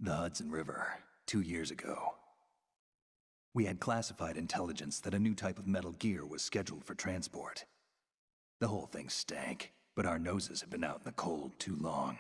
The Hudson River, 2 years ago. We had classified intelligence that a new type of metal gear was scheduled for transport. The whole thing stank, but our noses had been out in the cold too long.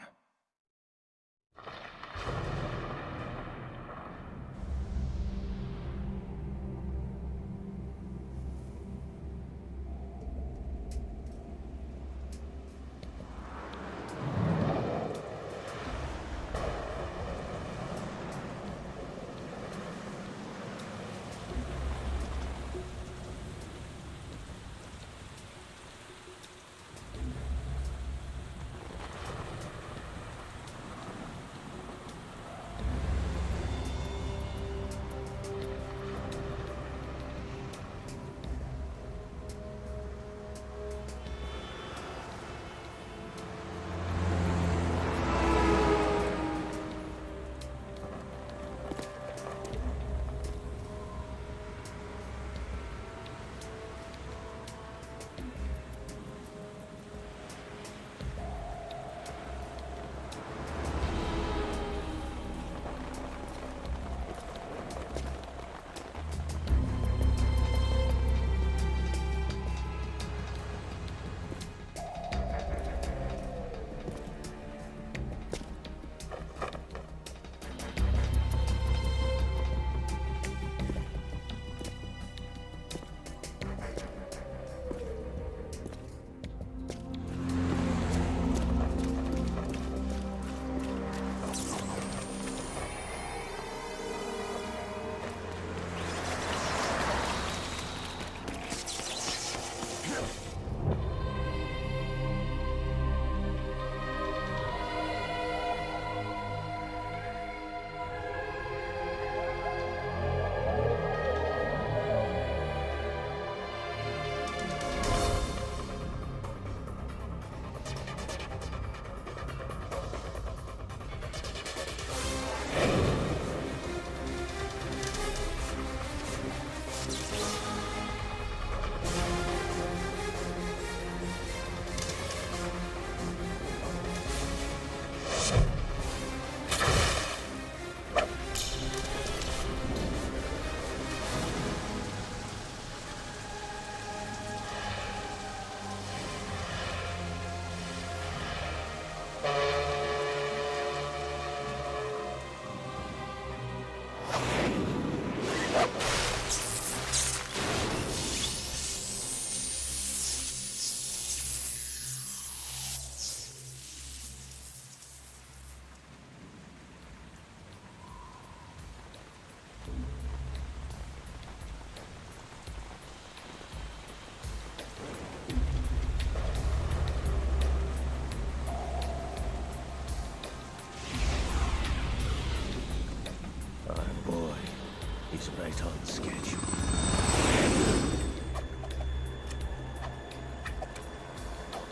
right on schedule.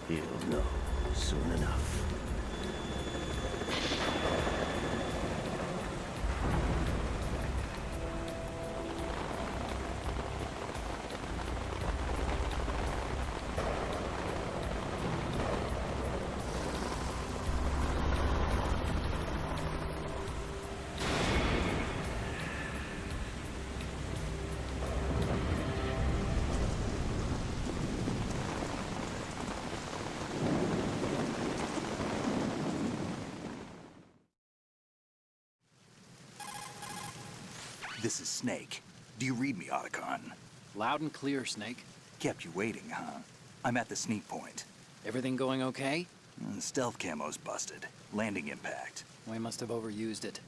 He'll know soon enough. This is Snake. Do you read me, Otacon? Loud and clear, Snake. Kept you waiting, huh? I'm at the sneak point. Everything going okay? Stealth camo's busted. Landing impact. We must have overused it.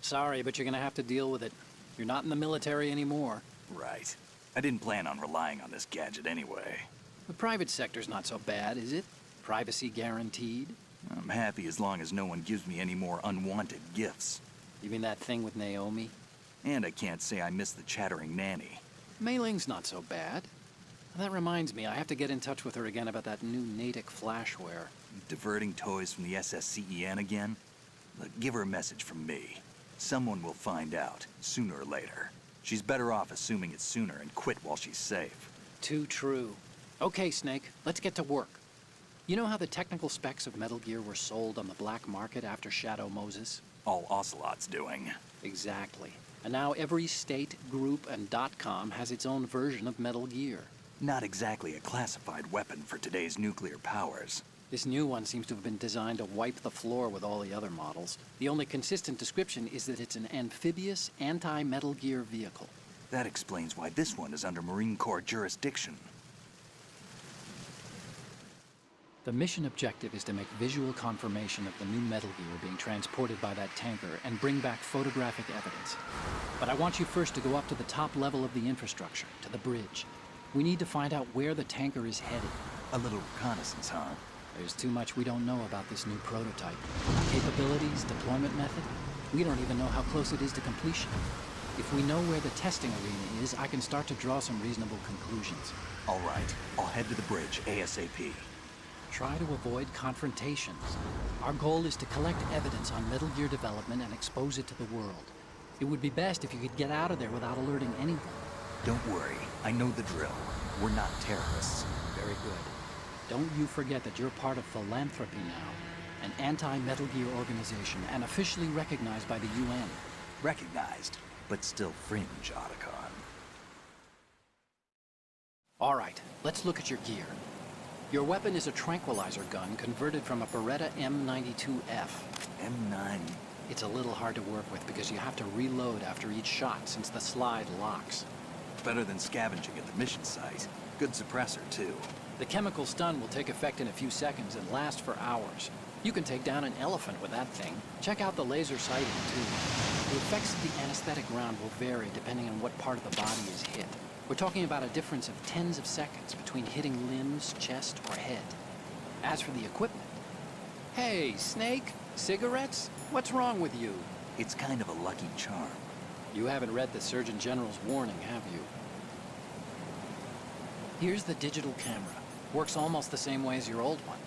Sorry, but you're gonna have to deal with it. You're not in the military anymore. Right. I didn't plan on relying on this gadget anyway. The private sector's not so bad, is it? Privacy guaranteed? I'm happy as long as no one gives me any more unwanted gifts. You mean that thing with Naomi? And I can't say I miss the chattering nanny. Mei Ling's not so bad. That reminds me, I have to get in touch with her again about that new Natick flashware. Diverting toys from the SSCEN again? Look, give her a message from me. Someone will find out, sooner or later. She's better off assuming it's sooner and quit while she's safe. Too true. Okay, Snake, let's get to work. You know how the technical specs of Metal Gear were sold on the black market after Shadow Moses? All Ocelot's doing. Exactly. And now every state, group, and .com has its own version of Metal Gear. Not exactly a classified weapon for today's nuclear powers. This new one seems to have been designed to wipe the floor with all the other models. The only consistent description is that it's an amphibious, anti-Metal Gear vehicle. That explains why this one is under Marine Corps jurisdiction. The mission objective is to make visual confirmation of the new Metal Gear being transported by that tanker and bring back photographic evidence. But I want you first to go up to the top level of the infrastructure, to the bridge. We need to find out where the tanker is headed. A little reconnaissance, huh? There's too much we don't know about this new prototype. Capabilities, deployment method. We don't even know how close it is to completion. If we know where the testing arena is, I can start to draw some reasonable conclusions. All right, I'll head to the bridge ASAP. Try to avoid confrontations. Our goal is to collect evidence on Metal Gear development and expose it to the world. It would be best if you could get out of there without alerting anyone. Don't worry, I know the drill. We're not terrorists. Very good. Don't you forget that you're part of Philanthropy now, an anti-Metal Gear organization and officially recognized by the UN. Recognized, but still fringe, Otacon. All right, let's look at your gear. Your weapon is a tranquilizer gun converted from a Beretta M92F. M9. It's a little hard to work with because you have to reload after each shot since the slide locks. Better than scavenging at the mission site. Good suppressor, too. The chemical stun will take effect in a few seconds and last for hours. You can take down an elephant with that thing. Check out the laser sighting, too. The effects of the anesthetic round will vary depending on what part of the body is hit. We're talking about a difference of tens of seconds between hitting limbs, chest, or head. As for the equipment... Hey, Snake? Cigarettes? What's wrong with you? It's kind of a lucky charm. You haven't read the Surgeon General's warning, have you? Here's the digital camera. Works almost the same way as your old one.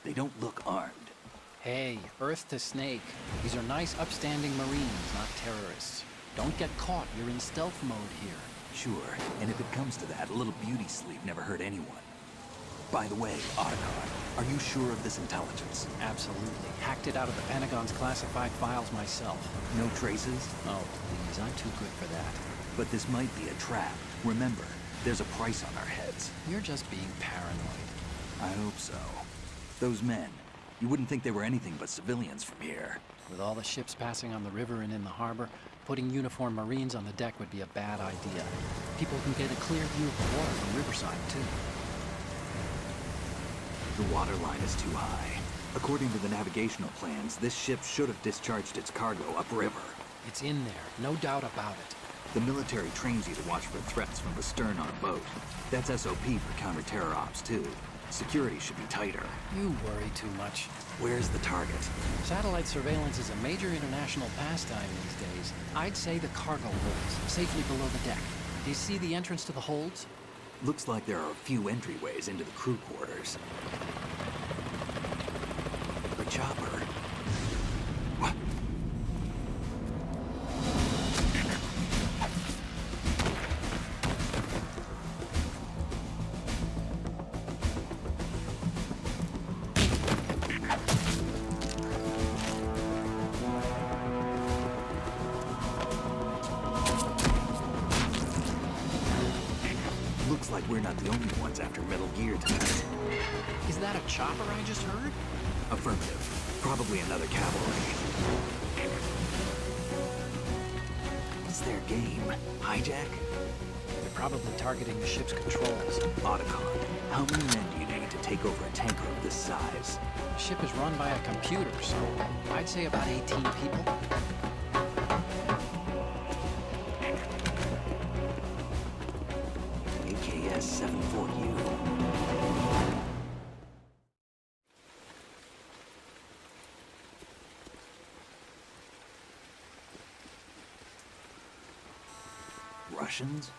They don't look armed. Hey, Earth to Snake. These are nice, upstanding Marines, not terrorists. Don't get caught. You're in stealth mode here. Sure, and if it comes to that, a little beauty sleep never hurt anyone. By the way, Otacon, are you sure of this intelligence? Absolutely. Hacked it out of the Pentagon's classified files myself. No traces? Oh, please, I'm too good for that. But this might be a trap. Remember, there's a price on our heads. You're just being paranoid. I hope so. Those men, you wouldn't think they were anything but civilians from here. With all the ships passing on the river and in the harbor, putting uniformed Marines on the deck would be a bad idea. People can get a clear view of the water from Riverside, too. The water line is too high. According to the navigational plans, this ship should have discharged its cargo upriver. It's in there, no doubt about it. The military trains you to watch for threats from the stern on a boat. That's SOP for counter-terror ops, too. Security should be tighter. You worry too much. Where's the target? Satellite surveillance is a major international pastime these days. I'd say the cargo holds, safely below the deck. Do you see the entrance to the holds? Looks like there are a few entryways into the crew quarters. The chopper. What? Looks like we're not the only ones after Metal Gear tonight. Is that a chopper I just heard? Affirmative. Probably another cavalry. What's their game? Hijack? They're probably targeting the ship's controls. Otacon, how many men do you need to take over a tanker of this size? The ship is run by a computer, so I'd say about 18 people. AKS-74U. Russians?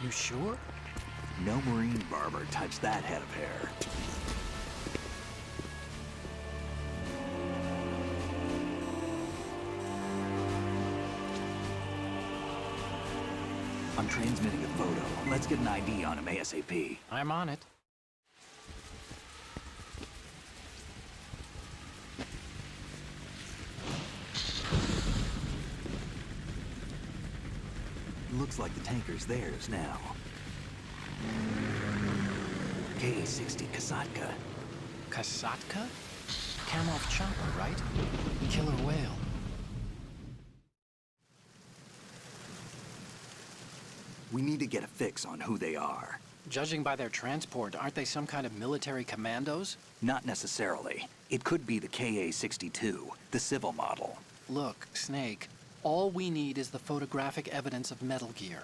You sure? No Marine barber touched that head of hair. I'm transmitting a photo. Let's get an ID on him ASAP. I'm on it. Looks like the tanker's theirs now. KA-60 Kasatka. Kasatka? Kamov chopper, right? Killer whale. We need to get a fix on who they are. Judging by their transport, aren't they some kind of military commandos? Not necessarily. It could be the KA-62, the civil model. Look, Snake, all we need is the photographic evidence of Metal Gear.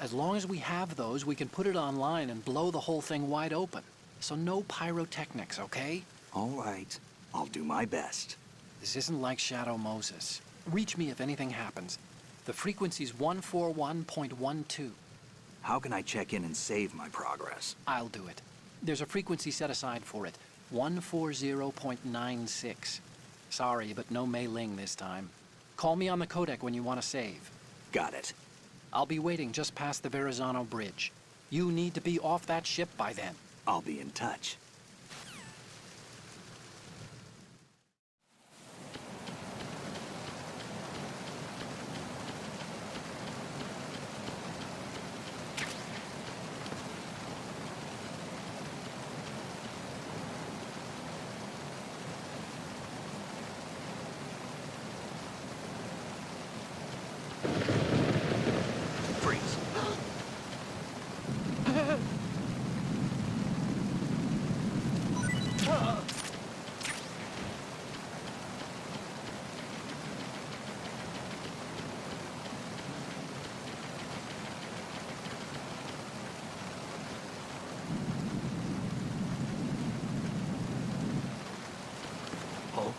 As long as we have those, we can put it online and blow the whole thing wide open. So no pyrotechnics, okay? All right. I'll do my best. This isn't like Shadow Moses. Reach me if anything happens. The frequency's 141.12. How can I check in and save my progress? I'll do it. There's a frequency set aside for it. 140.96. Sorry, but no Mei Ling this time. Call me on the codec when you want to save. Got it. I'll be waiting just past the Verrazano Bridge. You need to be off that ship by then. I'll be in touch. Freeze. Oh.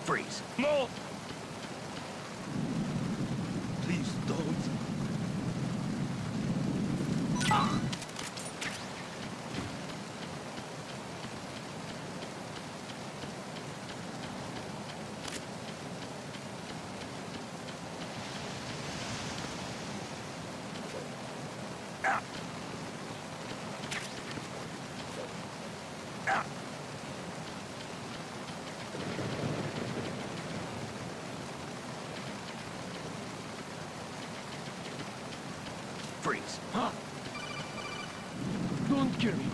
Freeze. No! Please don't. Freeze. Don't kill me.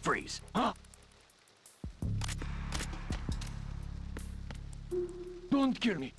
Freeze. Don't kill me.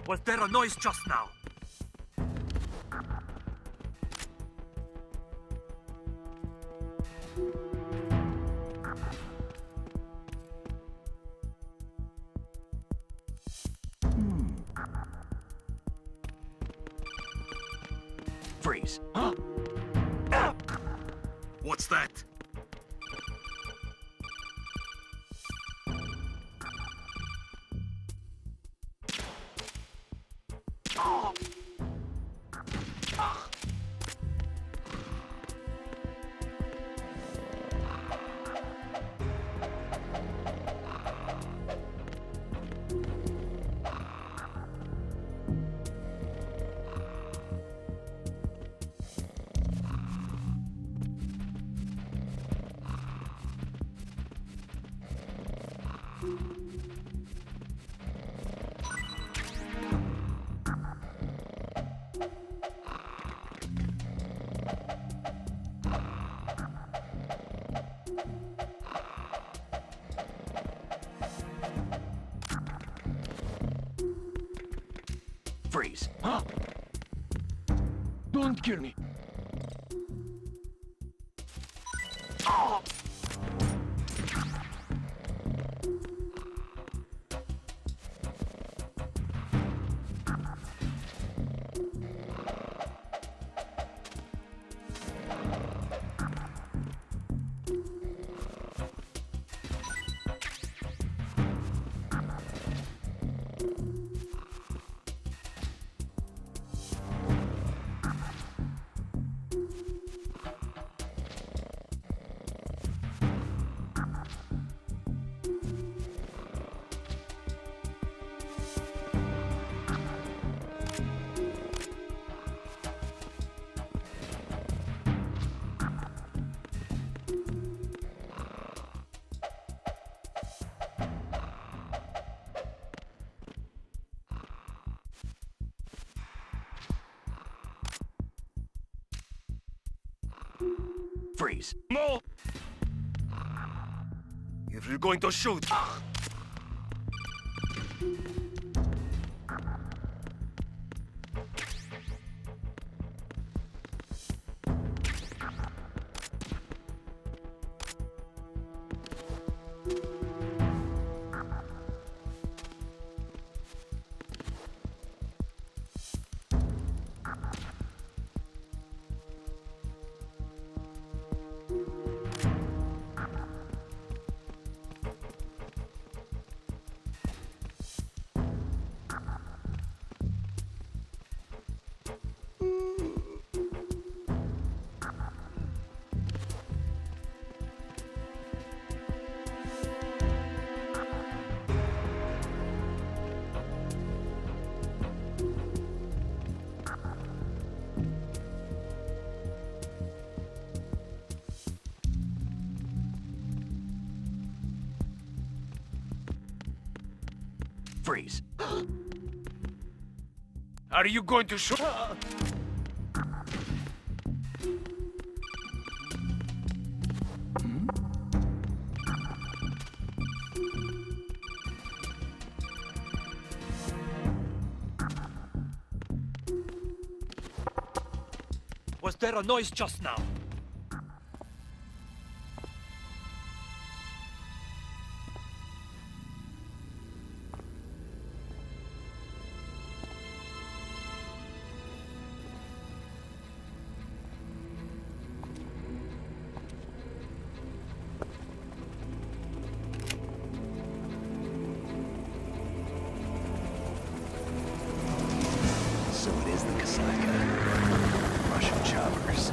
Was there a noise just now? Freeze. What's that? Freeze. Huh? Don't kill me. Freeze. No! If you're going to shoot... Freeze. Are you going to shoot? Was there a noise just now? So it is the Kasaka. Russian choppers.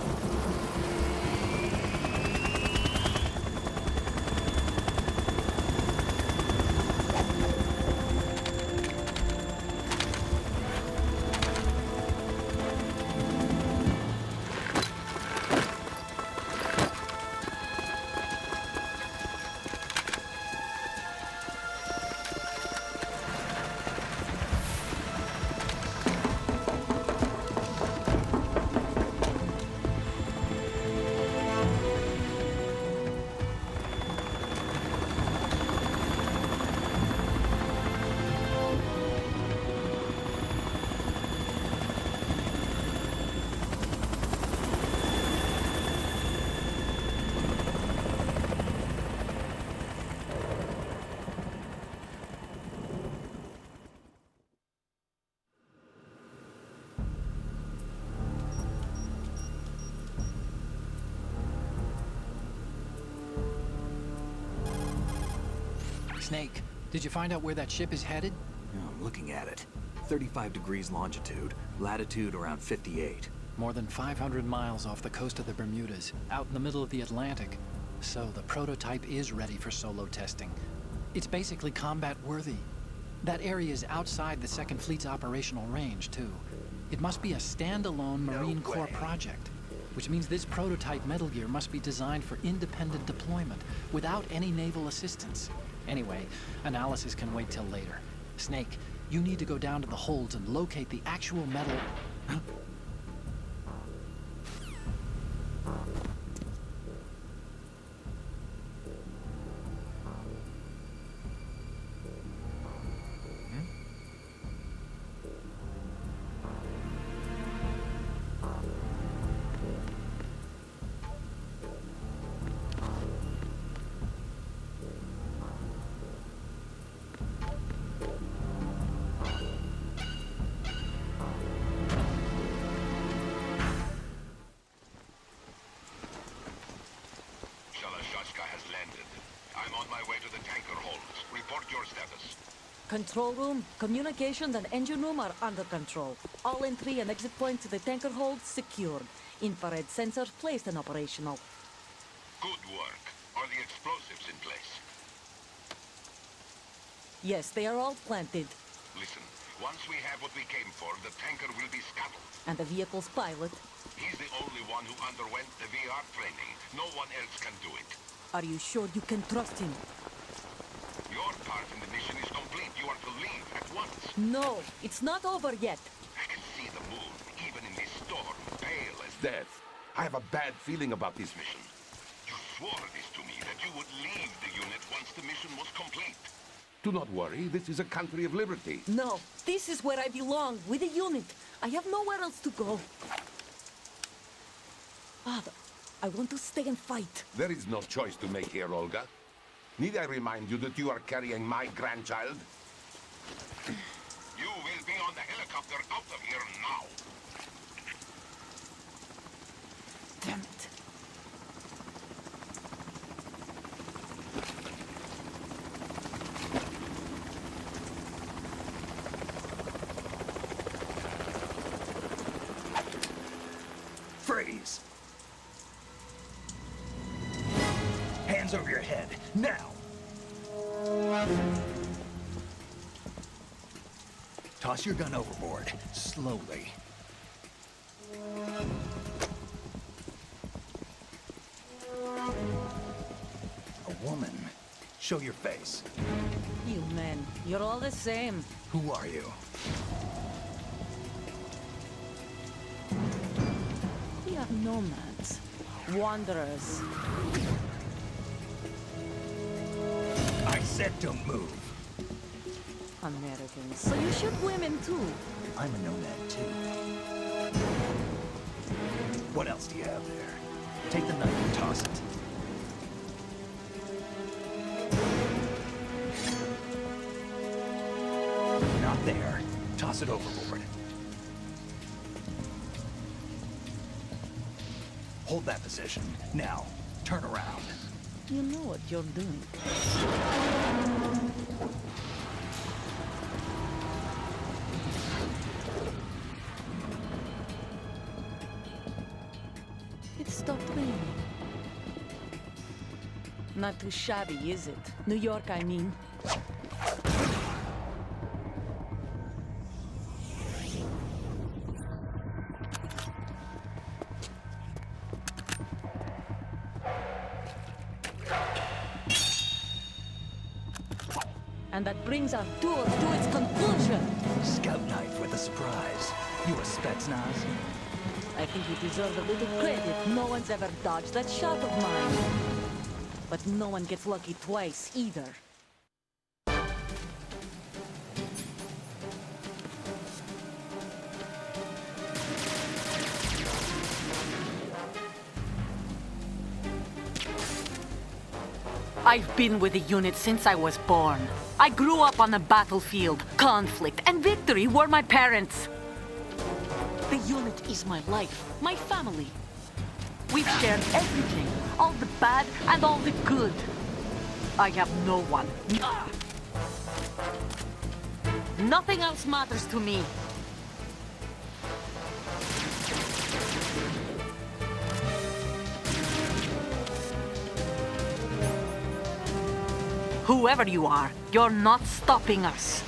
Snake, did you find out where that ship is headed? Oh, I'm looking at it. 35 degrees longitude, latitude around 58. More than 500 miles off the coast of the Bermudas, out in the middle of the Atlantic. So the prototype is ready for solo testing. It's basically combat-worthy. That area is outside the Second Fleet's operational range, too. It must be a standalone Marine Corps project, which means this prototype Metal Gear must be designed for independent deployment, without any naval assistance. Anyway, analysis can wait till later. Snake, you need to go down to the holds and locate the actual metal... Control room, communications, and engine room are under control. All entry and exit points to the tanker hold secured. Infrared sensors placed and operational. Good work. Are the explosives in place? Yes, they are all planted. Listen, once we have what we came for, the tanker will be scuttled. And the vehicle's pilot. He's the only one who underwent the VR training. No one else can do it. Are you sure you can trust him? Your part in the mission is complete. You are to leave at once. No, it's not over yet. I can see the moon, even in this storm, pale as Death. I have a bad feeling about this mission. You swore this to me, that you would leave the unit once the mission was complete. Do not worry, this is a country of liberty. No, this is where I belong, with the unit. I have nowhere else to go. Father, I want to stay and fight. There is no choice to make here, Olga. Need I remind you that you are carrying my grandchild? You will be on the helicopter out of here now. Damn it. Freeze! Hands over your head, now! Toss your gun overboard, slowly. A woman. Show your face. You men, you're all the same. Who are you? We are nomads. Wanderers. I said don't move. Americans. So you shoot women too. I'm a nomad too. What else do you have there? Take the knife and toss it. Not there. Toss it overboard. Hold that position. Now, turn around. You know what you're doing. It stopped raining. Not too shabby, is it? New York, I mean. And that brings our tour to its conclusion. Scout knife with a surprise. You a Spetsnaz? I think you deserve a little credit. No one's ever dodged that shot of mine. But no one gets lucky twice, either. I've been with the unit since I was born. I grew up on the battlefield. Conflict and victory were my parents. The unit is my life, my family. We've shared everything, all the bad and all the good. I have no one, Nothing else matters to me. Whoever you are, you're not stopping us.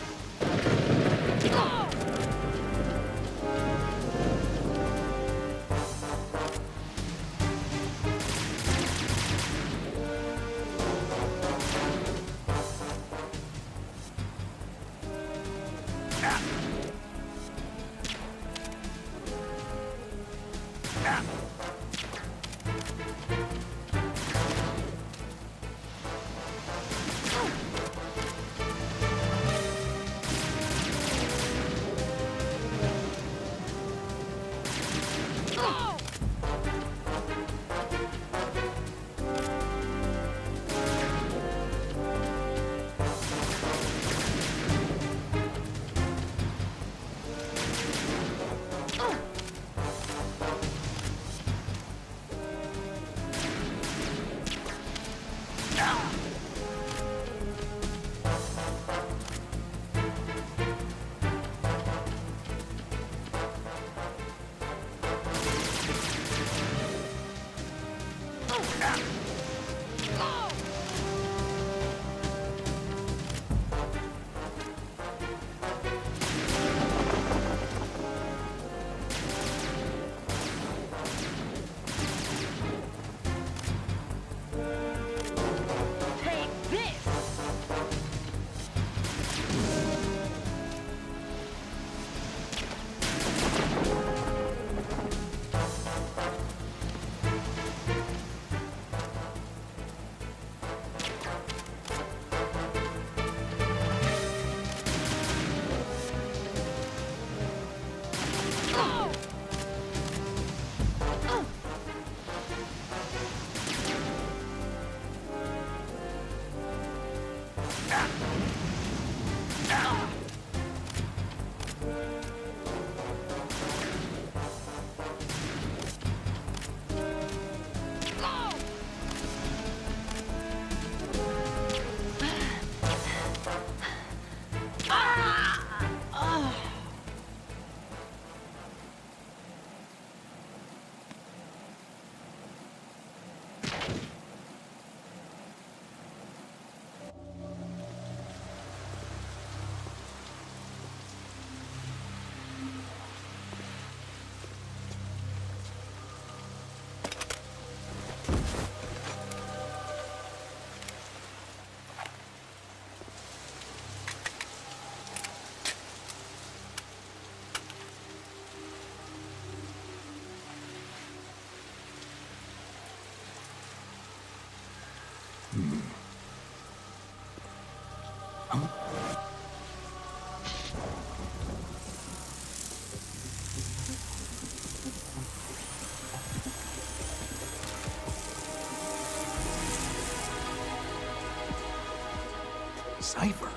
Cipher?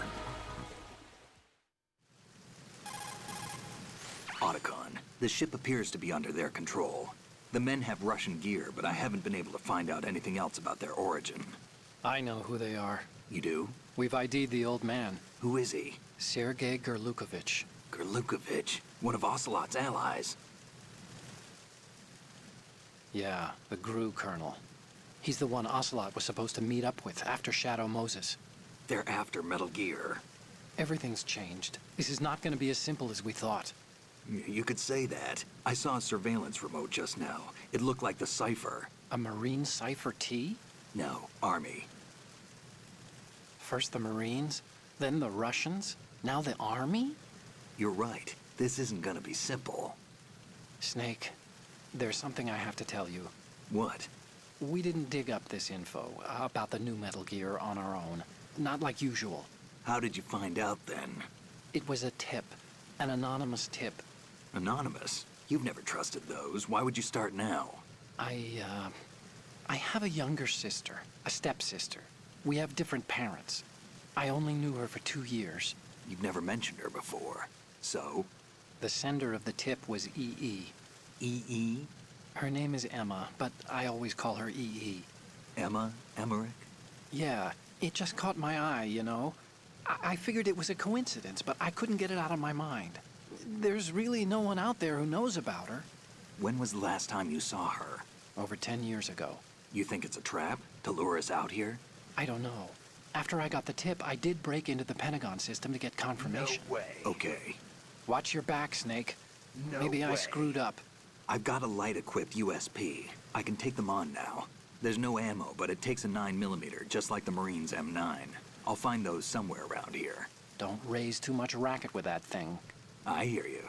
Otacon, the ship appears to be under their control. The men have Russian gear, but I haven't been able to find out anything else about their origin. I know who they are. You do? We've ID'd the old man, Who is he? Sergei Gerlukovich. Gerlukovich, one of Ocelot's allies. Yeah, the GRU colonel. He's the one Ocelot was supposed to meet up with after Shadow Moses. They're after Metal Gear. Everything's changed. This is not going to be as simple as we thought. You could say that. I saw a surveillance remote just now. It looked like the Cipher. A Marine Cipher T? No, Army. First the Marines, then the Russians, now the Army? You're right. This isn't gonna be simple. Snake, there's something I have to tell you. What? We didn't dig up this info about the new Metal Gear on our own. Not like usual. How did you find out then? It was a tip. An anonymous tip. Anonymous? You've never trusted those. Why would you start now? I have a younger sister, a stepsister. We have different parents. I only knew her for 2 years. You've never mentioned her before. So? The sender of the tip was EE. EE? Her name is Emma, but I always call her EE. Emma? Emmerich? Yeah, it just caught my eye, you know? I figured it was a coincidence, but I couldn't get it out of my mind. There's really no one out there who knows about her. When was the last time you saw her? Over 10 years ago. You think it's a trap to lure us out here? I don't know. After I got the tip, I did break into the Pentagon system to get confirmation. No way. Okay. Watch your back, Snake. No Maybe I way. screwed up. I've got a light-equipped USP. I can take them on now. There's no ammo, but it takes a 9mm, just like the Marines' M9. I'll find those somewhere around here. Don't raise too much racket with that thing. I hear you.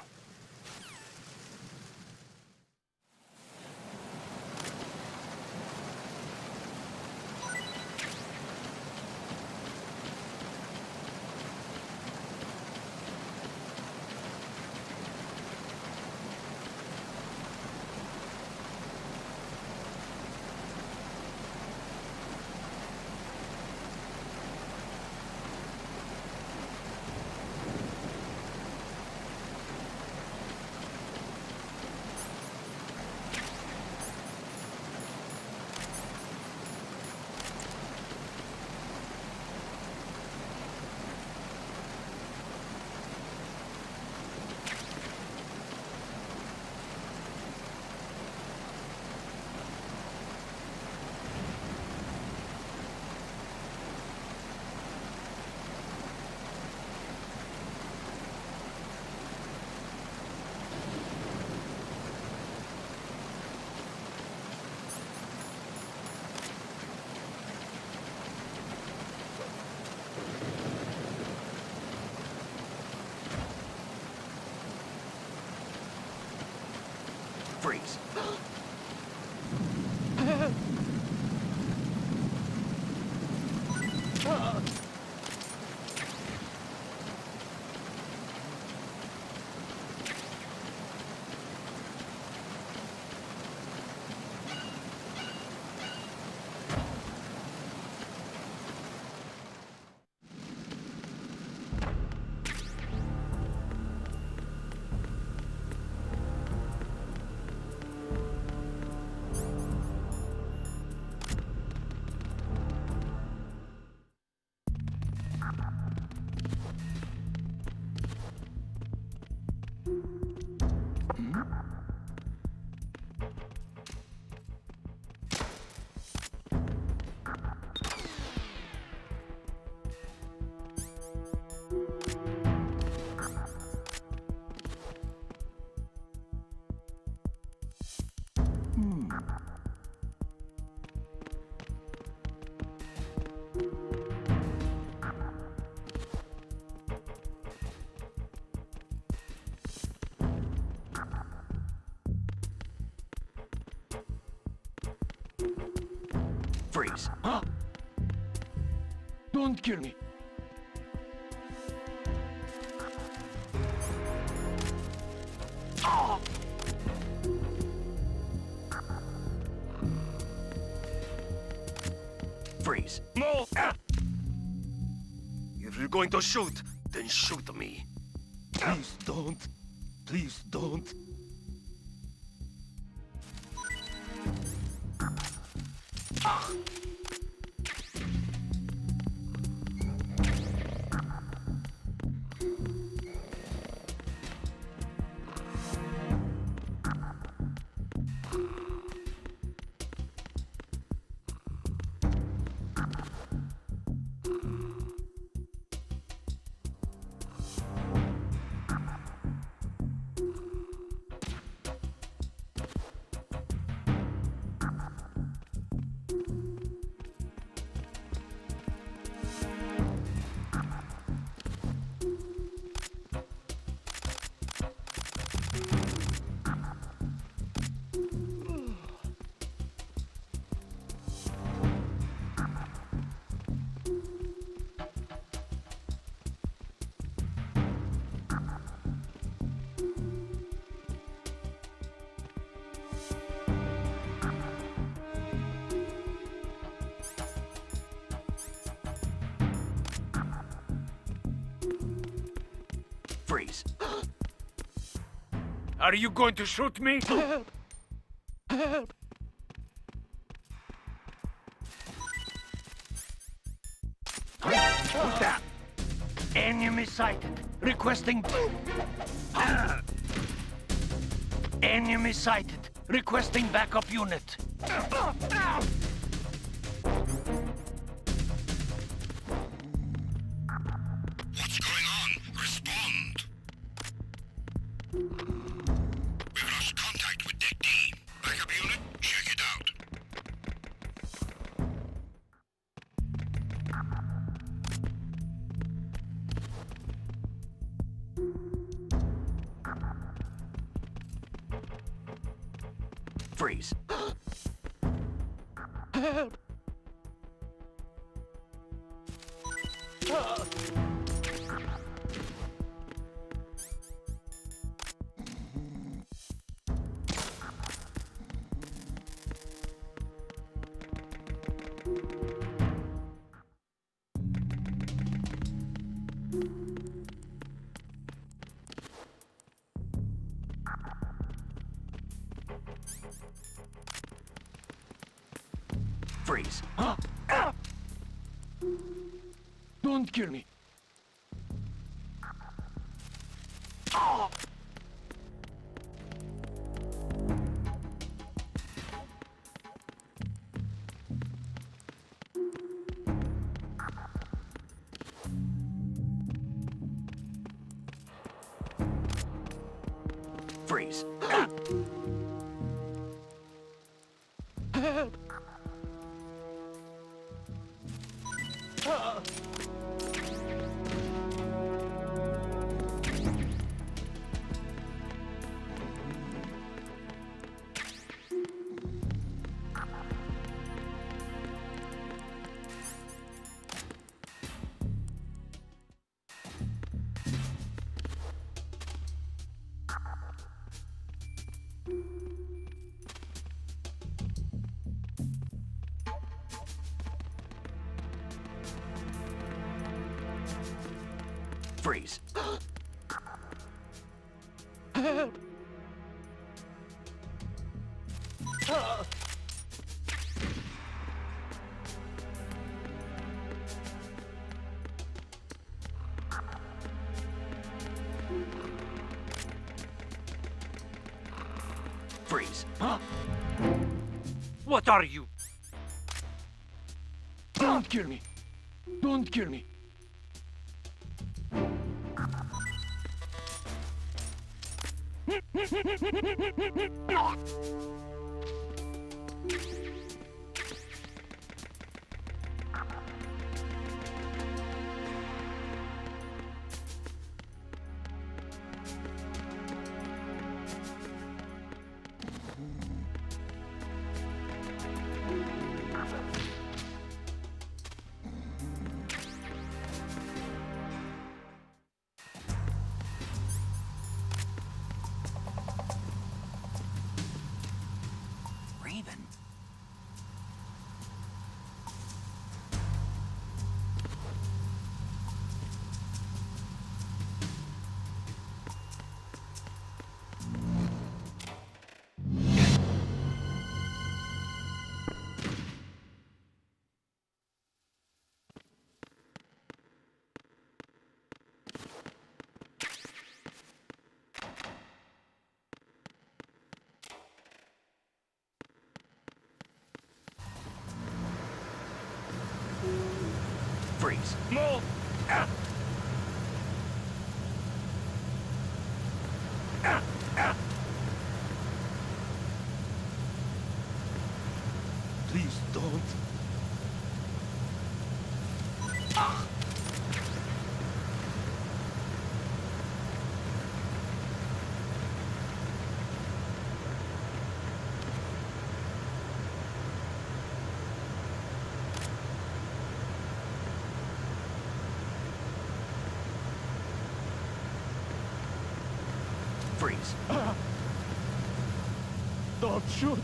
Freeze. Freeze. Huh? Don't kill me. Freeze. No! Ah! If you're going to shoot, then shoot me. Please don't. Please don't. Freeze. Are you going to shoot me? Help! Help! Who's that? Enemy sighted. Requesting... Enemy sighted. Requesting backup unit. What's going on? Respond! We've lost contact with Deck D. Backup unit, check it out. Freeze. Freeze. Don't kill me. Freeze. Help! Freeze. Help! Freeze. What are you? Don't kill me. Don't kill me. Raven. Freeze. Move! Please don't. Freeze. Don't shoot.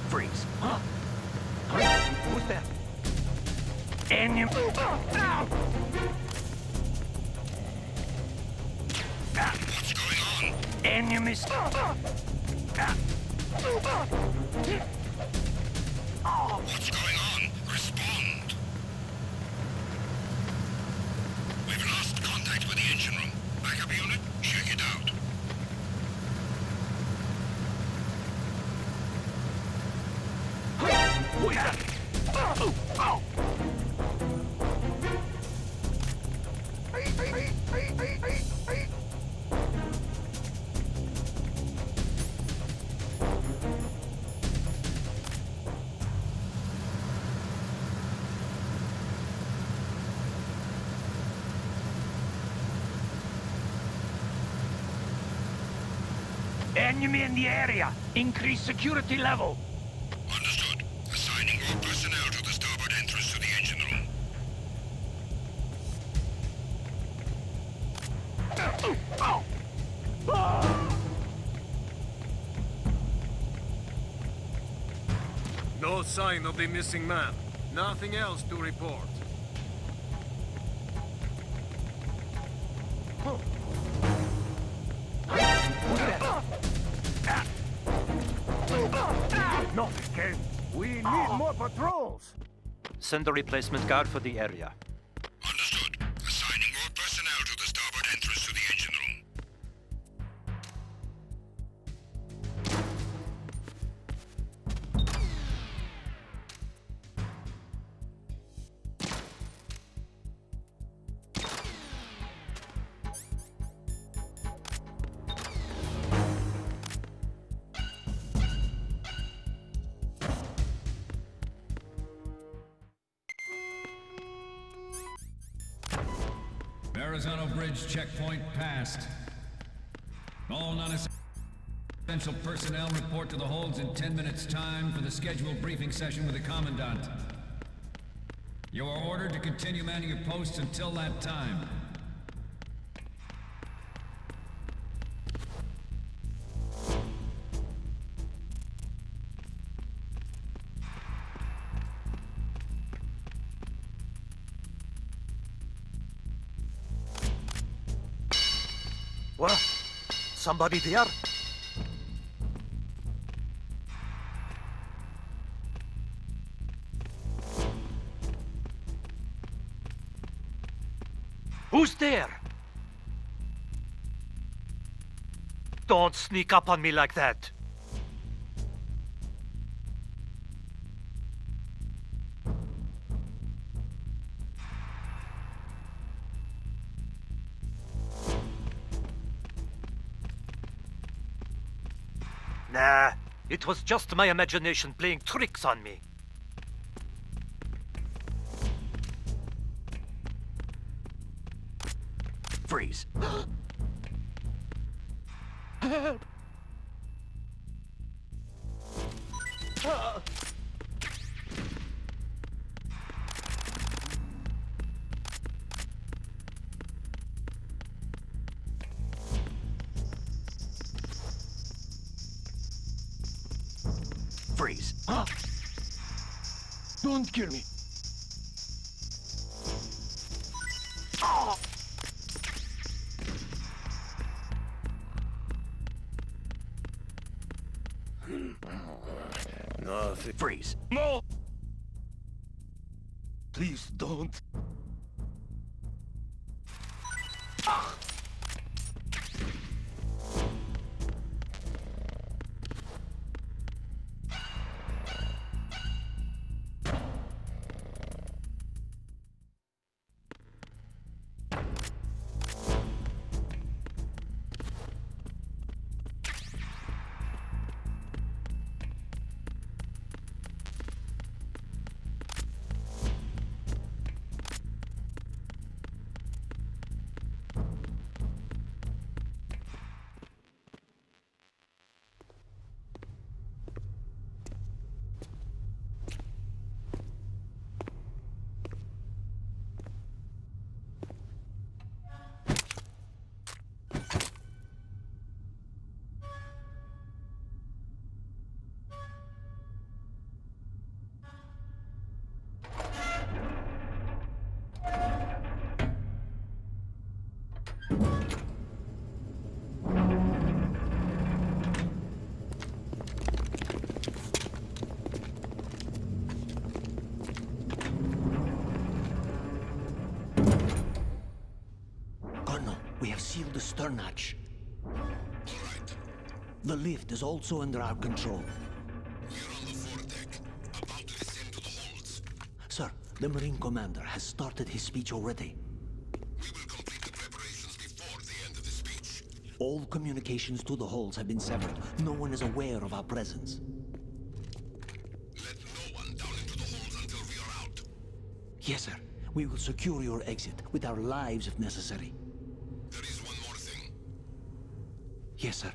Freeze. Who's that? Enemy. Enemies! What's going on? Respond. We've lost contact with the engine room. Backup unit, check it out. Who is that? Ow! Enemy in the area! Increase security level! Understood. Assigning all personnel to the starboard entrance to the engine room. No sign of the missing man. Nothing else to report. Not again! We need more patrols! Send a replacement guard for the area. Understood. Assigning all personnel to the starboard entrance to the engine room. Verrazano Bridge checkpoint passed. All non-essential personnel report to the holds in 10 minutes' time for the scheduled briefing session with the Commandant. You are ordered to continue manning your posts until that time. What? Somebody there? Who's there? Don't sneak up on me like that. Nah, it was just my imagination playing tricks on me. Freeze. Freeze. Don't kill me. Nothing. Freeze. No! Please don't. We have sealed the stern hatch. All right. The lift is also under our control. We're on the foredeck, about to descend to the holds. Sir, the Marine Commander has started his speech already. We will complete the preparations before the end of the speech. All communications to the holds have been severed. No one is aware of our presence. Let no one down into the holds until we are out. Yes, sir. We will secure your exit with our lives if necessary. There is one more thing. Yes, sir.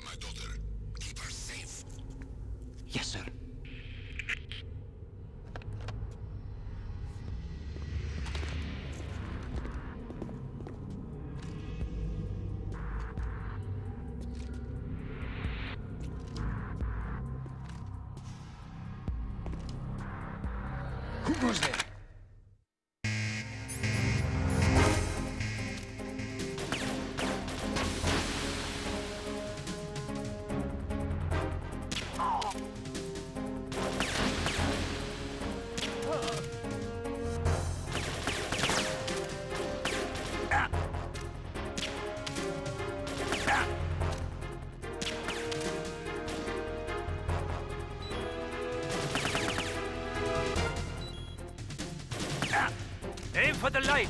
My daughter, keep her safe. Yes, sir. Who goes there? Aim for the lights!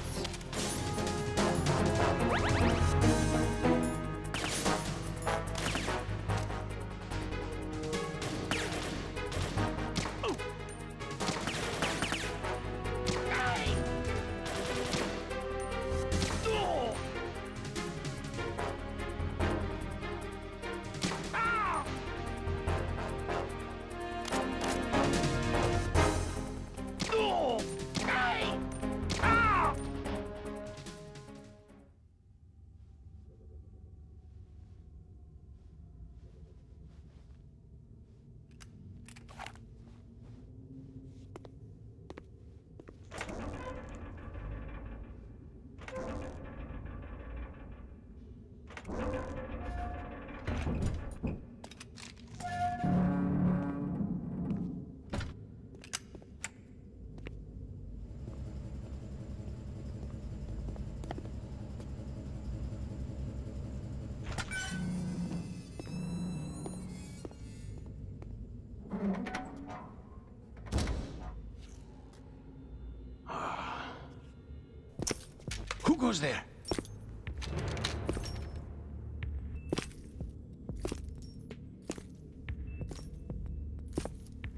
Who goes there?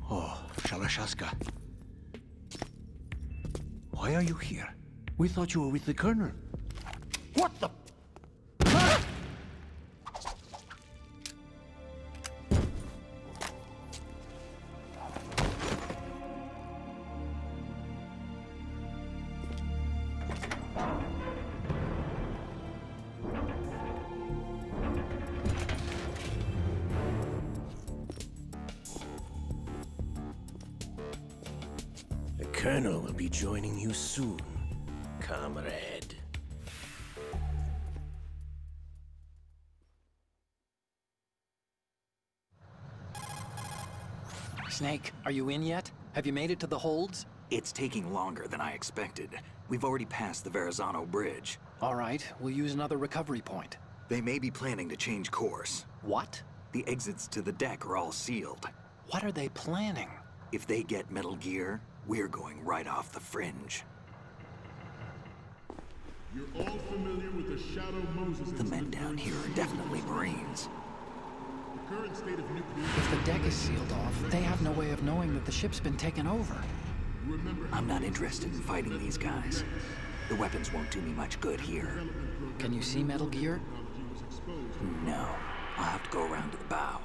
Oh, Shalashaska. Why are you here? We thought you were with the Colonel. What the... The Colonel will be joining you soon, comrade. Snake, are you in yet? Have you made it to the holds? It's taking longer than I expected. We've already passed the Verrazano Bridge. All right, we'll use another recovery point. They may be planning to change course. What? The exits to the deck are all sealed. What are they planning? If they get Metal Gear, we're going right off the fringe. You're all familiar with the Shadow Moses The men down here are definitely Marines. The current state of nuclear... If the deck is sealed off, they have no way of knowing that the ship's been taken over. I'm not interested in fighting these guys. The weapons won't do me much good here. Can you see Metal Gear? No. I'll have to go around to the bow.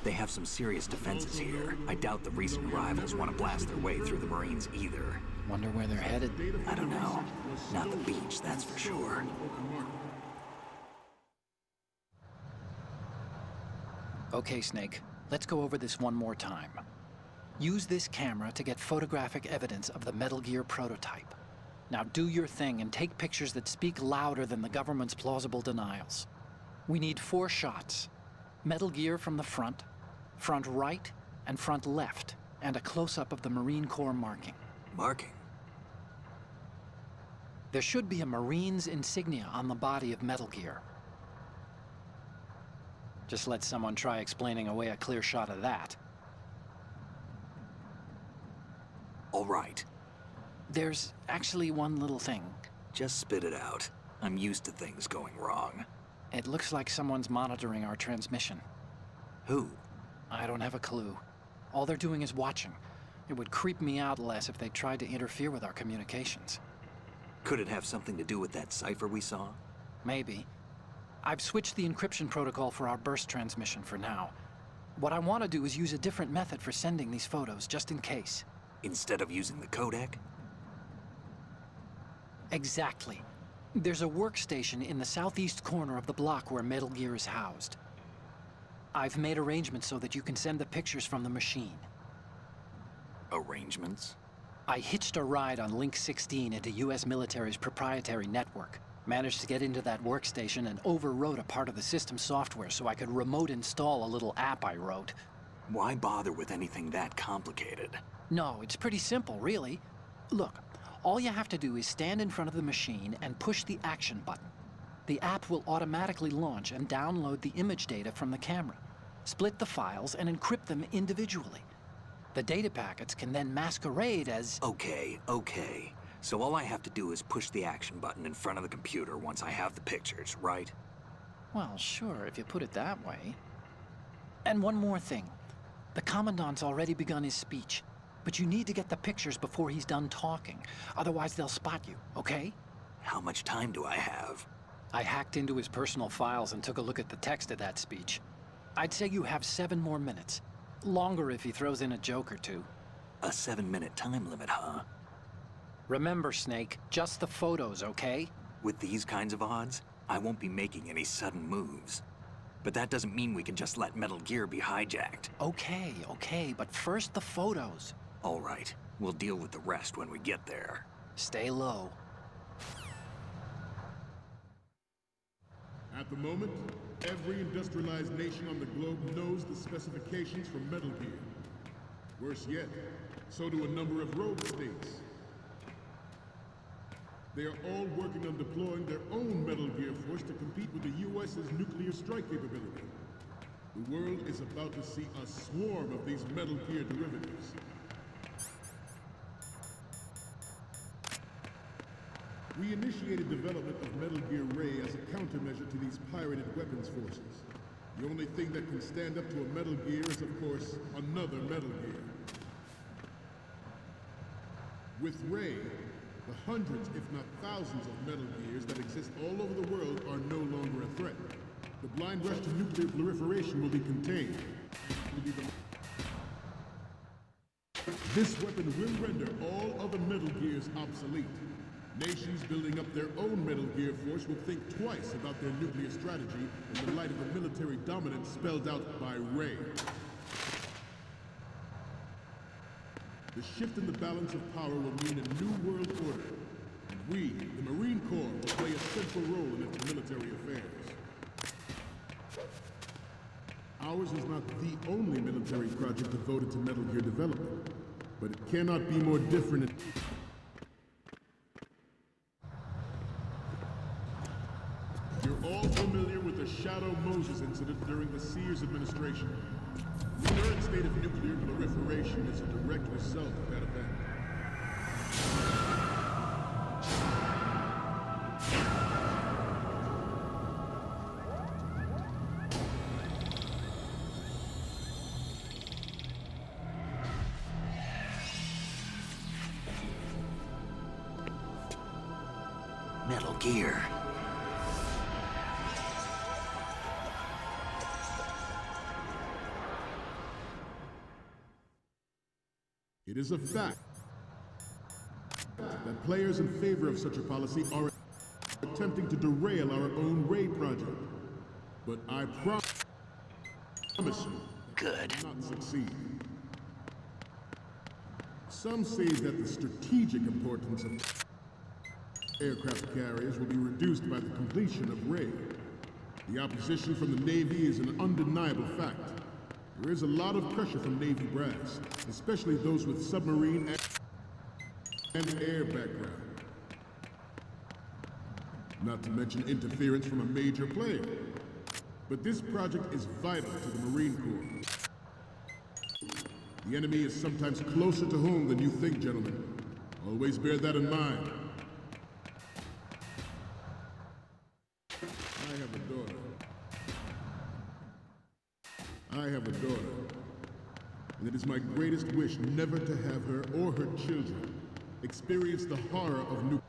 They have some serious defenses here. I doubt the recent arrivals want to blast their way through the Marines either. Wonder where they're headed? I don't know. Not the beach, that's for sure. Okay, Snake. Let's go over this one more time. Use this camera to get photographic evidence of the Metal Gear prototype. Now do your thing and take pictures that speak louder than the government's plausible denials. We need 4 shots. Metal Gear from the front right, and front left, and a close-up of the Marine Corps marking. Marking? There should be a Marine's insignia on the body of Metal Gear. Just let someone try explaining away a clear shot of that. All right. There's actually one little thing. Just spit it out. I'm used to things going wrong. It looks like someone's monitoring our transmission. Who? I don't have a clue. All they're doing is watching. It would creep me out less if they tried to interfere with our communications. Could it have something to do with that cipher we saw? Maybe. I've switched the encryption protocol for our burst transmission for now. What I want to do is use a different method for sending these photos, just in case. Instead of using the codec? Exactly. There's a workstation in the southeast corner of the block where Metal Gear is housed. I've made arrangements so that you can send the pictures from the machine. Arrangements? I hitched a ride on Link 16 into US military's proprietary network. Managed to get into that workstation and overwrote a part of the system software so I could remote install a little app I wrote. Why bother with anything that complicated? No, it's pretty simple, really. Look, all you have to do is stand in front of the machine and push the action button. The app will automatically launch and download the image data from the camera, split the files, and encrypt them individually. The data packets can then masquerade as... Okay. So all I have to do is push the action button in front of the computer once I have the pictures, right? Well, sure, if you put it that way. And one more thing. The Commandant's already begun his speech, but you need to get the pictures before he's done talking. Otherwise, they'll spot you, okay? How much time do I have? I hacked into his personal files and took a look at the text of that speech. I'd say you have 7 more minutes. Longer if he throws in a joke or two. A 7-minute time limit, huh? Remember, Snake, just the photos, okay? With these kinds of odds, I won't be making any sudden moves. But that doesn't mean we can just let Metal Gear be hijacked. Okay, but first the photos. All right, we'll deal with the rest when we get there. Stay low. At the moment, every industrialized nation on the globe knows the specifications for Metal Gear. Worse yet, so do a number of rogue states. They are all working on deploying their own Metal Gear force to compete with the US's nuclear strike capability. The world is about to see a swarm of these Metal Gear derivatives. We initiated development of Metal Gear Ray as a countermeasure to these pirated weapons forces. The only thing that can stand up to a Metal Gear is, of course, another Metal Gear. With Ray, the hundreds, if not thousands, of Metal Gears that exist all over the world are no longer a threat. The blind rush to nuclear proliferation will be contained. This weapon will render all other Metal Gears obsolete. Nations building up their own Metal Gear force will think twice about their nuclear strategy in the light of the military dominance spelled out by Ray. The shift in the balance of power will mean a new world order, and we, the Marine Corps, will play a central role in its military affairs. Ours is not the only military project devoted to Metal Gear development, but it cannot be more different. You're all familiar with the Shadow Moses incident during the Sears administration. The current state of nuclear proliferation is a direct result of that event. Metal Gear. It is a fact that players in favor of such a policy are attempting to derail our own Ray project. But I promise you, Good. will not succeed. Some say that the strategic importance of aircraft carriers will be reduced by the completion of Ray. The opposition from the Navy is an undeniable fact. There is a lot of pressure from Navy brass, especially those with submarine and air background. not to mention interference from a major player. But this project is vital to the Marine Corps. The enemy is sometimes closer to home than you think, gentlemen. Always bear that in mind. I have a daughter, and it is my greatest wish never to have her or her children experience the horror of nuclear.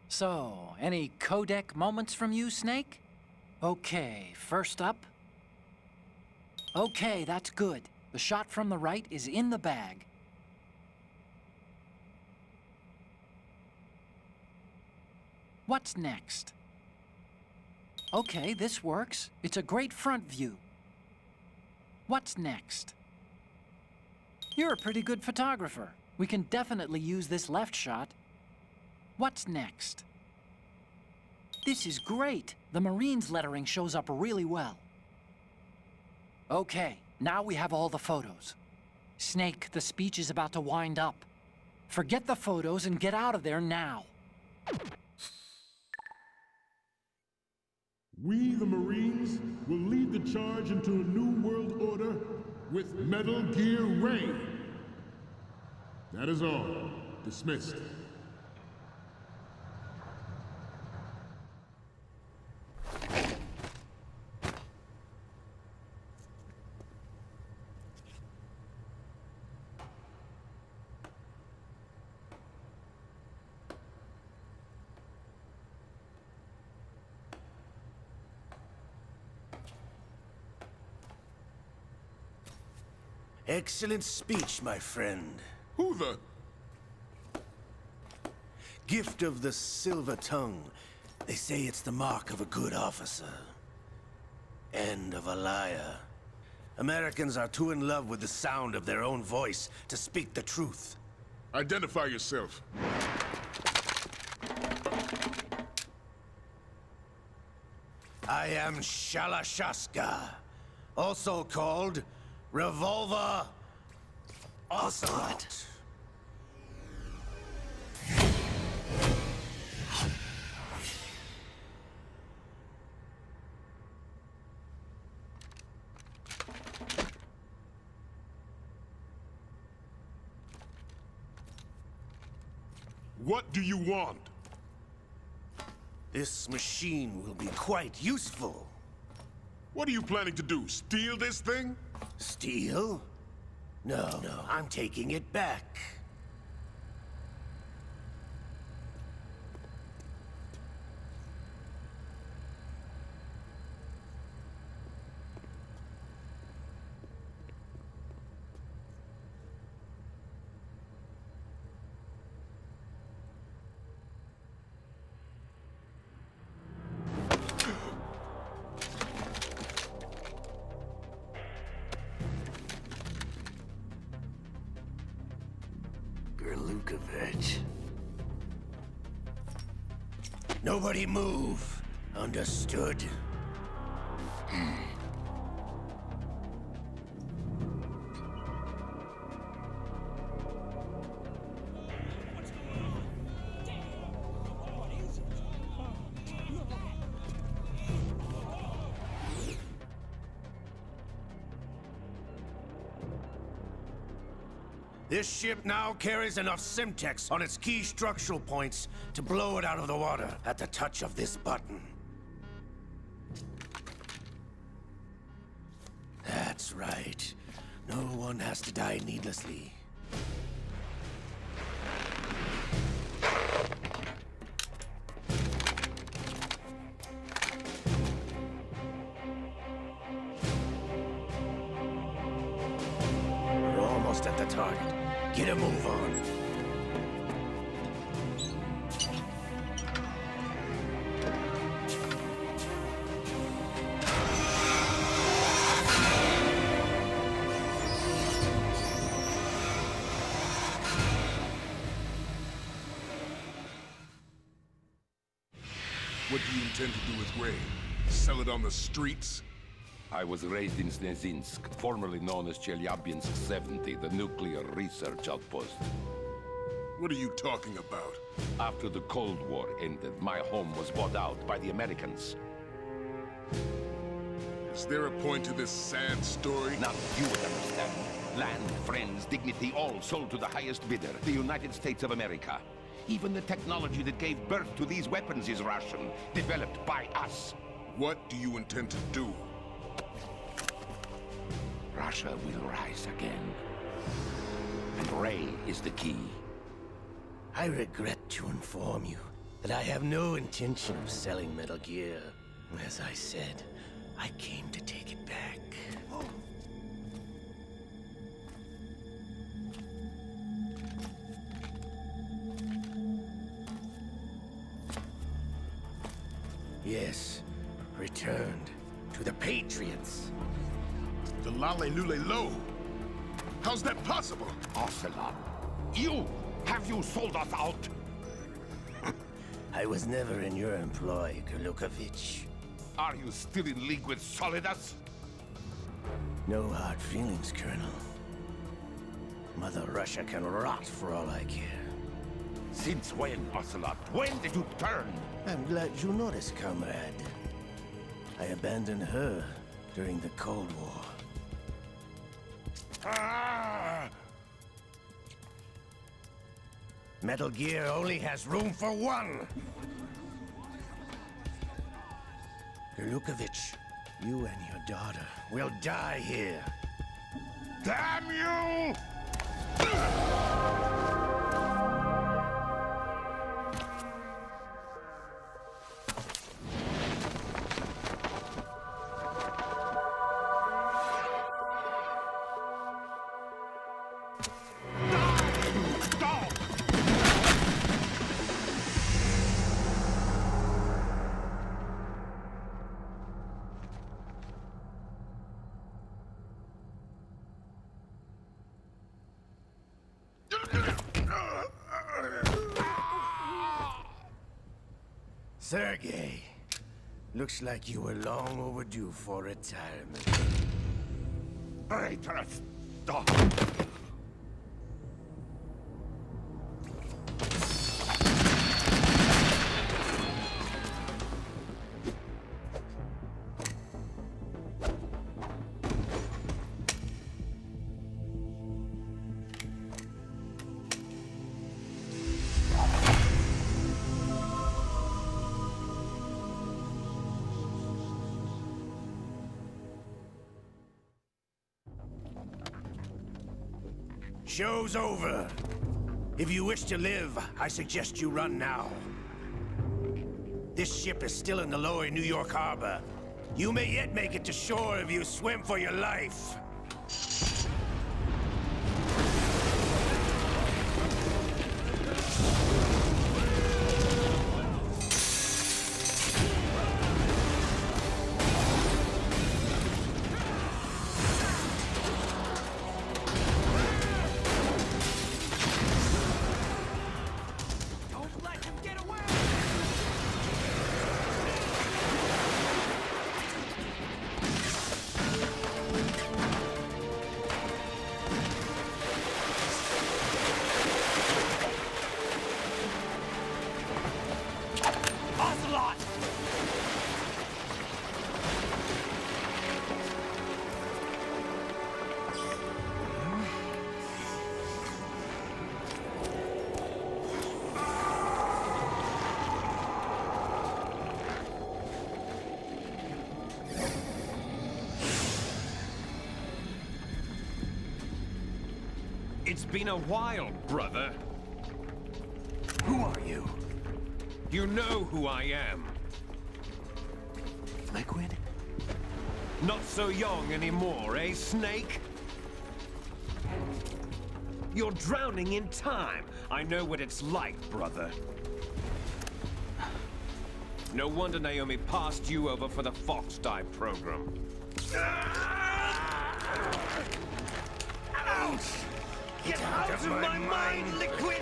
So, any codec moments from you, Snake? Okay, first up. Okay, that's good. The shot from the right is in the bag. What's next? Okay, this works. It's a great front view. What's next? You're a pretty good photographer. We can definitely use this left shot. What's next? This is great. The Marines lettering shows up really well. Okay, now we have all the photos. Snake, the speech is about to wind up. Forget the photos and get out of there now. We, the Marines, will lead the charge into a new world order with Metal Gear Ray. That is all. Dismissed. Excellent speech, my friend. Who the? Gift of the silver tongue. They say it's the mark of a good officer. And of a liar. Americans are too in love with the sound of their own voice to speak the truth. Identify yourself. I am Shalashaska, also called Revolver Ocelot. What do you want? This machine will be quite useful. What are you planning to do? Steal this thing? Steal? No, I'm taking it back. Nobody move. Understood? This ship now carries enough Simtex on its key structural points to blow it out of the water at the touch of this button. That's That's right. No one has to die needlessly. We're almost at the target. Get a move on. What do you intend to do with Ray? Sell it on the streets? I was raised in Snezinsk, formerly known as Chelyabinsk 70, the nuclear research outpost. What are you talking about? After the Cold War ended, my home was bought out by the Americans. Is there a point to this sad story? Not you would understand. Land, friends, dignity, all sold to the highest bidder, the United States of America. Even the technology that gave birth to these weapons is Russian, developed by us. What do you intend to do? Russia will rise again. And Ray is the key. I regret to inform you that I have no intention of selling Metal Gear. As I said, I came to take it back. Yes, returned to the Patriots. The Lale Lule Lo? How's that possible? Ocelot, have you sold us out? I was never in your employ, Golukovich. Are you still in league with Solidus? No hard feelings, Colonel. Mother Russia can rot for all I care. Since when, Ocelot? When did you turn? I'm glad you noticed, comrade. I abandoned her during the Cold War. Ah! Metal Gear only has room for one! Golukovich, you and your daughter will die here. Damn you! Sergei, looks like you were long overdue for retirement. Traitorous dog! Show's over. If you wish to live, I suggest you run now. This ship is still in the lower New York harbor. You may yet make it to shore if you swim for your life. It's been a while, brother. Who are you? You know who I am. Liquid? Not so young anymore, eh, Snake? You're drowning in time. I know what it's like, brother. No wonder Naomi passed you over for the Fox Die program. Ouch! Get out of my mind, Liquid!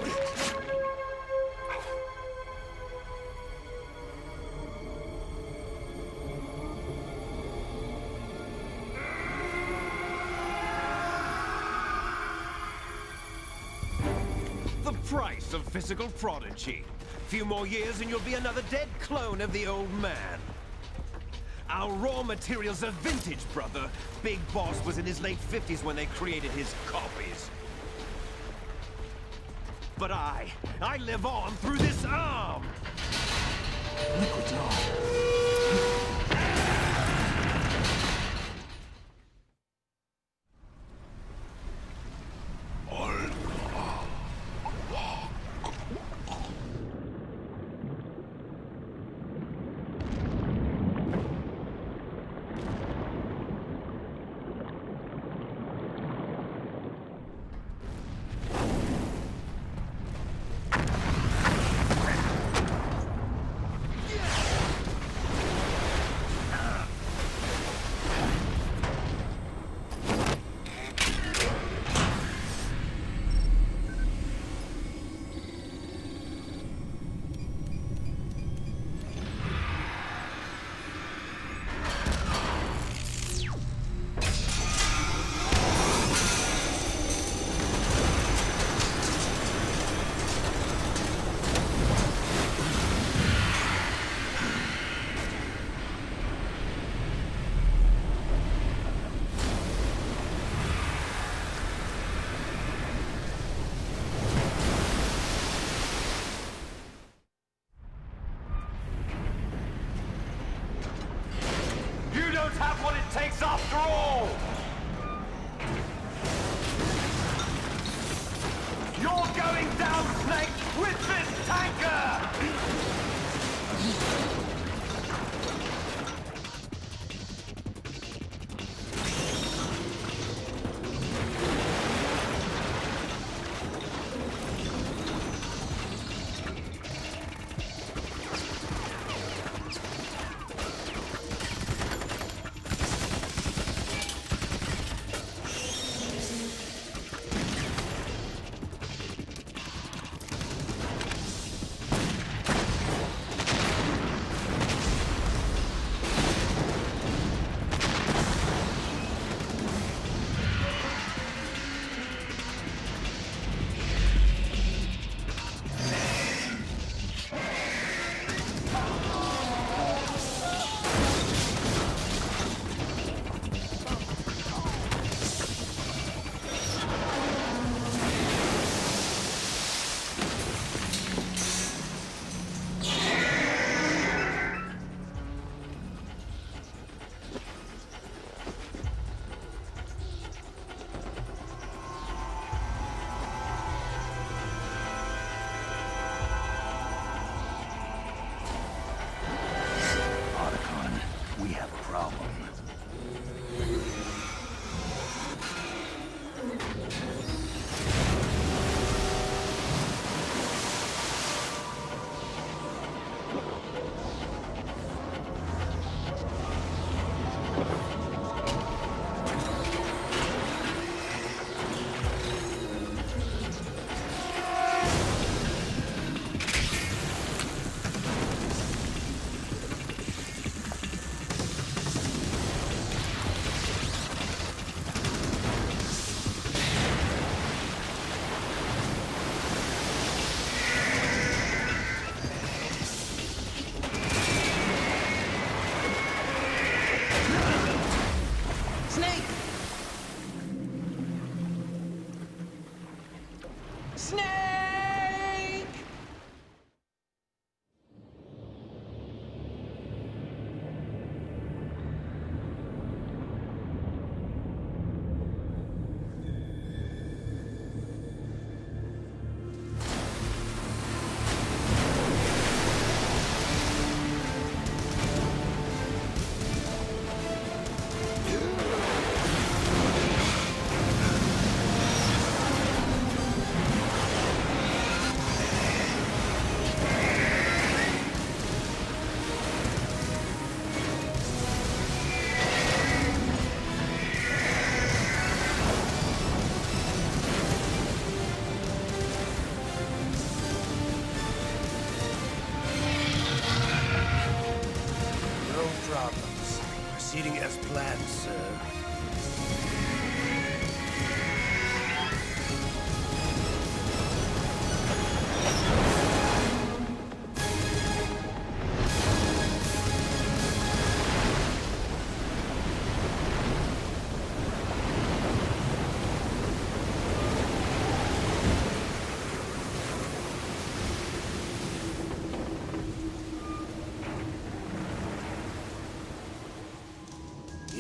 The price of physical prodigy. Few more years and you'll be another dead clone of the old man. Our raw materials are vintage, brother. Big Boss was in his late 50s when they created his copies. But I live on through this arm! Liquid's on. Have what it takes after all! You're going down, Snake, with this tanker! proceeding as planned, sir.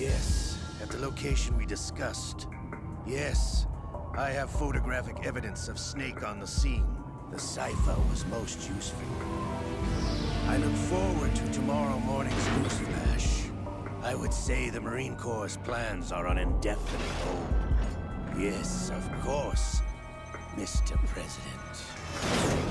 Yes, at the location we discussed. Yes, I have photographic evidence of Snake on the scene. The cipher was most useful. I look forward to tomorrow morning's news flash. I would say the Marine Corps' plans are on indefinite hold. Yes, of course, Mr. President.